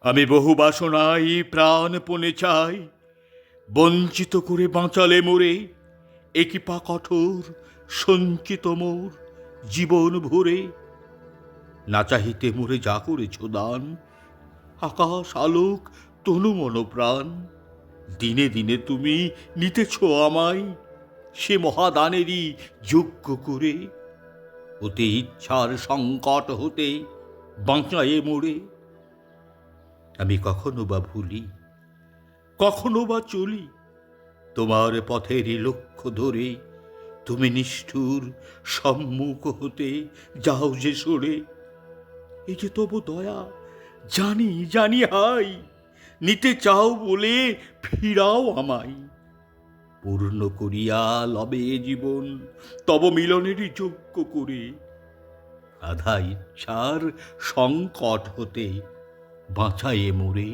আমি বহু বাসনায় প্রাণপণে চাই, বঞ্চিত করে বাঁচালে মোরে, একই পা কঠোর সঞ্চিত মোর জীবন ভরে। না চাহিতে মোরে যা করেছ দান, আকাশ আলোক তনু মন প্রাণ, দিনে দিনে তুমি নিতেছ আমায় সে মহাদানেরই যোগ্য করে। অতি ইচ্ছার সংকট হতে বাঁচায়ে মোরে। আমি কখনো বা ভুলি, কখনো বা চলি তোমার পথেরই লক্ষ্য ধরে। তুমি নিষ্ঠুর সম্মুখ হতে যাও যে সরে। এই যে তবু দয়া, জানি জানি হাই, নিতে চাও বলে ফিরাও আমায়। পূর্ণ করিয়া লবে জীবন তব মিলনেরই যোগ্য করে। আধা ইচ্ছার সংকট হতে বাঁচায়ে মোরে।